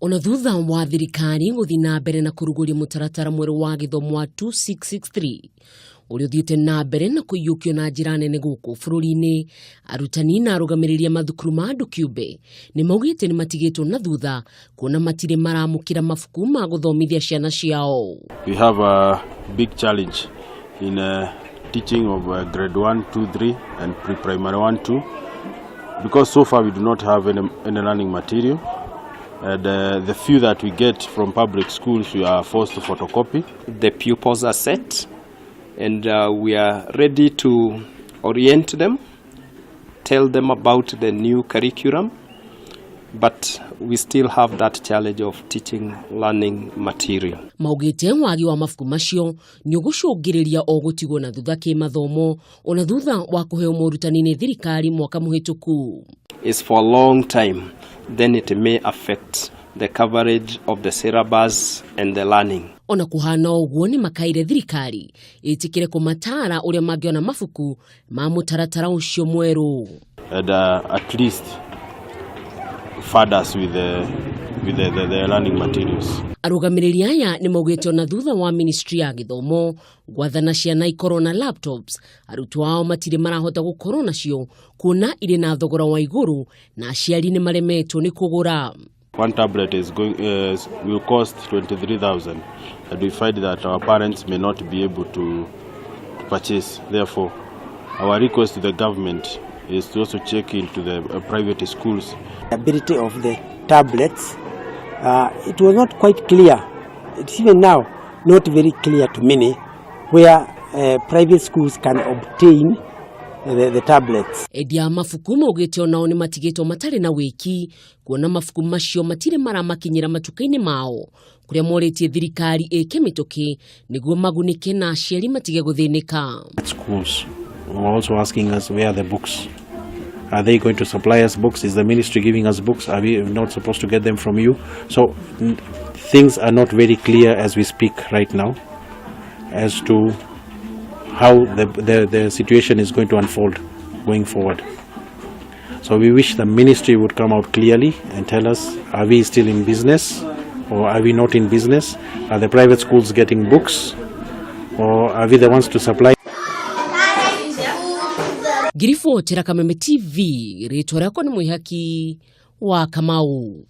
Ona thutha wa thirikari guthi na mbere na kuruguria mutaratara mweru wa githomo wa 2663 uria uthiite na mbere na kuiyukio na njira nene guku bururi-ini, arutani na Arugamiriri mathukuru ma andu kiumbe ni Maugite ni matigitwo na thutha kuona matiri maramukira mabuku ma guthomithia ciana ciao. We have a big challenge in teaching of grade 1, 2, 3 and pre-primary 1, 2 because so far we do not have any learning material. And the few that we get from public schools, we are forced to photocopy. The pupils are set and we are ready to orient them, tell them about the new curriculum, but we still have that challenge of teaching learning material. Maugite wagi wa mabuku macio ni ugucungiriria o gutigwo na thutha ki mathomo ona thutha wa kuheo morutani ni thirikari mwaka muhituku. Is for a long time, then it may affect the coverage of the syllabus and the learning. Ona kuhana uguo ni makaire thirikari itikire kumataara uria mangiona mabuku ma mutaratara ucio mweru. And at least fund us with the learning materials. Arugamiriri aya ni Maugite na thutha wa ministry ya githomo gwathana ciana ikorwo na laptops, arutwo ao matiri marahota gukorwo nacio kuona iri na thogora wa iguru na aciari ni maremetwo ni kugura. One tablet will cost 23,000 and we find that our parents may not be able to purchase. Therefore, our request to the government is to also check into the private schools. The ability of the tablets, it was not quite clear. It's even now not very clear to many where private schools can obtain the tablets. Edia mabuku Maugite onao ni matigitwo matari na wiki kuona mabuku macio matire maramakinyira matuka-ini mao kuria moritie thirikari ike mituki niguo magunike na aciari matige guthinika. Schools were also asking us where are the books. Are they going to supply us books? Is the ministry giving us books? Are we not supposed to get them from you? So things are not very clear as we speak right now as to how the situation is going to unfold going forward. So we wish the ministry would come out clearly and tell us, are we still in business or are we not in business? Are the private schools getting books or are we the ones to supply? Girifo Chirakameme TV, Ritorako ni Mwihaki wa Kamau.